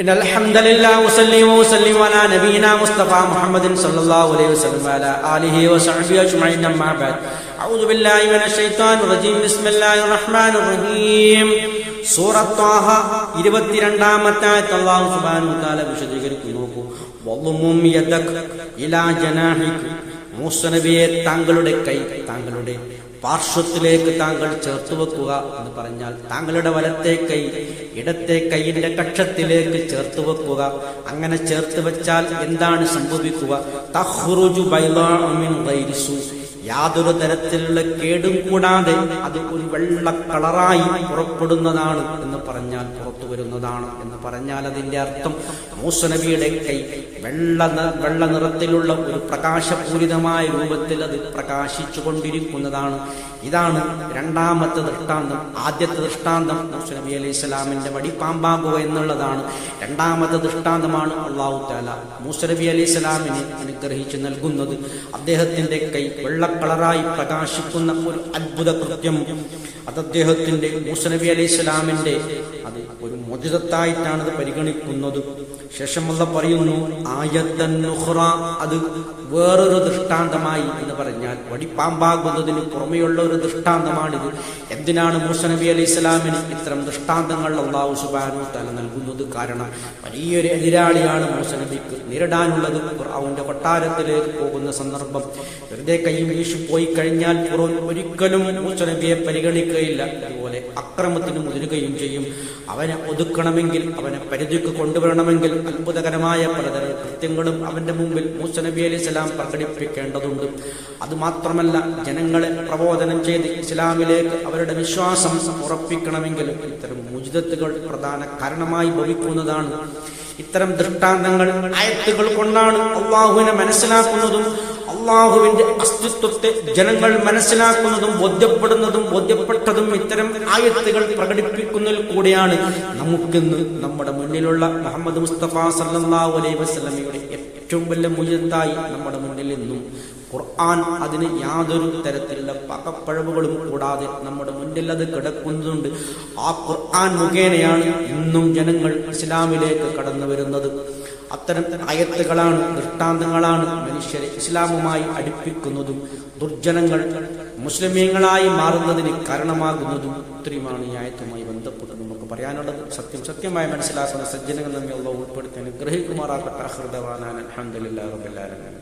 إن الحمد لله وصلي وسلم على نبينا مصطفى محمد صلى الله عليه وسلم وعلى آله وصحبه أجمعين أما بعد أعوذ بالله من الشيطان الرجيم بسم الله الرحمن الرحيم സൂറത്ത് ത്വാഹ 22-ാമത്തെ ആയത്ത് അല്ലാഹു സുബ്ഹാനഹു വ തആല വിശദീകരിക്കുന്നു. വളുമും യദക ഇലാ ജനാഹിക, മൂസ നബിയെ താങ്കളുടെ കൈ താങ്കളുടെ പാർശ്വത്തിലേക്ക് താങ്കൾ ചേർത്ത് വെക്കുക എന്ന് പറഞ്ഞാൽ താങ്കളുടെ വലത്തെ കൈ ഇടത്തെ കൈയിന്റെ കക്ഷത്തിലേക്ക് ചേർത്ത് വെക്കുക. അങ്ങനെ ചേർത്ത് വെച്ചാൽ എന്താണ് സംഭവിക്കുക? തഖ്റുജു ബൈളാഉ മിൻ ഗൈരി സൂ, യാതൊരു തരത്തിലുള്ള കേടും കൂടാതെ അത് ഒരു വെള്ള കളറായി പുറപ്പെടുന്നതാണ് എന്ന് പറഞ്ഞാൽ പുറത്തു വരുന്നതാണ് എന്ന് പറഞ്ഞാൽ അതിന്റെ അർത്ഥം മൂസ നബിയുടെ കൈ വെള്ള നിറത്തിലുള്ള ഒരു പ്രകാശപൂരിതമായ രൂപത്തിൽ അത് പ്രകാശിച്ചു കൊണ്ടിരിക്കുന്നതാണ്. ഇതാണ് രണ്ടാമത്തെ ദൃഷ്ടാന്തം. ആദ്യത്തെ ദൃഷ്ടാന്തം മൂസ നബി അലൈഹി സ്വലാമിന്റെ വടി പാമ്പാകുക എന്നുള്ളതാണ്. രണ്ടാമത്തെ ദൃഷ്ടാന്തമാണ് അല്ലാഹു തആല മൂസ നബി അലൈഹി സ്വലാമിനെ അനുഗ്രഹിച്ചു നൽകുന്നത്. അദ്ദേഹത്തിന്റെ കൈ വെള്ള കളറായി പ്രകാശിക്കുന്ന ഒരു അത്ഭുത കൃത്യം അത് അദ്ദേഹത്തിന്റെ മൂസ നബി അലൈഹി സ്വലാമിന്റെ അത് ഒരു മുഅ്ജിസത്തായിട്ടാണ് അത് പരിഗണിക്കുന്നത്. ശേഷം അല്ലാഹു പറയുന്നു ആയത്തൻ ഉഖ്റ, അത് വേറൊരു ദൃഷ്ടാന്തമായി എന്ന് പറഞ്ഞാൽ വടിപ്പാമ്പാകുന്നതിന് പുറമെയുള്ള ഒരു ദൃഷ്ടാന്തമാണിത്. എന്തിനാണ് മൂസ നബി അലൈഹി സ്വലാമിന് ഇത്തരം ദൃഷ്ടാന്തങ്ങൾ അല്ലാഹു സുബ്ഹാനഹു വ തആല നൽകുന്നത്? കാരണം വലിയൊരു എതിരാളിയാണ് മൂസ നബിക്ക് നേരിടാനുള്ളത്. ഫിർഔന്റെ കൊട്ടാരത്തിലേക്ക് പോകുന്ന സന്ദർഭം വെറുതെ കൈയും വീശി പോയി കഴിഞ്ഞാൽ ഫിർഔൻ ഒരിക്കലും മൂസ നബിയെ പരിഗണിക്കുകയില്ല. അതുപോലെ അക്രമത്തിന് മുതിരുകയും ചെയ്യും. അവനെ ഒതുക്കണമെങ്കിൽ, അവനെ പരിധിക്ക് കൊണ്ടുവരണമെങ്കിൽ അത്ഭുതകരമായ പലതരം കൃത്യങ്ങളും അവന്റെ മുമ്പിൽ മൂസ നബി അലൈഹി സ്വലാം പ്രകടിപ്പിക്കേണ്ടതുണ്ട്. അതുമാത്രമല്ല, ജനങ്ങളെ പ്രബോധനം ചെയ്ത് ഇസ്ലാമിലേക്ക് അവരുടെ വിശ്വാസം ഉറപ്പിക്കണമെങ്കിൽ ഇത്തരം മുഅ്ജിസത്തുകൾ പ്രധാന കാരണമായി ഭവിക്കുന്നതാണ്. ഇത്തരം ദൃഷ്ടാന്തങ്ങൾ ആയത്തുകൾ കൊണ്ടാണ് അള്ളാഹുവിനെ മനസ്സിലാക്കുന്നതും അള്ളാഹുവിന്റെ അസ്തിത്വത്തെ ജനങ്ങൾ മനസ്സിലാക്കുന്നതും ബോധ്യപ്പെട്ടതും ഇത്തരം ആയത്തുകൾ പ്രകടിപ്പിക്കുന്നതിൽ കൂടെയാണ്. നമുക്കിന്ന് നമ്മുടെ മുന്നിലുള്ള മുഹമ്മദ് മുസ്തഫ സല്ലല്ലാഹു അലൈഹി വസല്ലമയുടെ ഏറ്റവും വലിയ മുഅ്ജിസത്തായി നമ്മുടെ മുന്നിൽ നിന്നും ഖുർആൻ അതിന് യാതൊരു തരത്തിലുള്ള പകപ്പഴവുകളും കൂടാതെ നമ്മുടെ മുന്നിൽ അത് കിടക്കുന്നുണ്ട്. ആ ഖുർആൻ മുഖേനയാണ് ഇന്നും ജനങ്ങൾ ഇസ്ലാമിലേക്ക് കടന്നു വരുന്നത്. അത്തരം ആയത്തുകളാണ്, ദൃഷ്ടാന്തങ്ങളാണ് മനുഷ്യരെ ഇസ്ലാമുമായി അടുപ്പിക്കുന്നതും ദുർജനങ്ങൾ മുസ്ലിമീങ്ങളായി മാറുന്നതിന് കാരണമാകുന്നതും. ഇത്രയുമാണ് ഈ ആയത്തുമായി ബന്ധപ്പെട്ട് നമുക്ക് പറയാനുള്ളത്. സത്യമായി മനസ്സിലാക്കുന്ന സജ്ജനങ്ങൾ നമ്മെ അല്ലാഹു ഉൾപ്പെടുത്തി അനുഗ്രഹിക്കുമാറാകട്ടെ. ആഖിറു ദഅവാനാ അൽഹംദുലില്ലാഹി റബ്ബിൽ ആലമീൻ.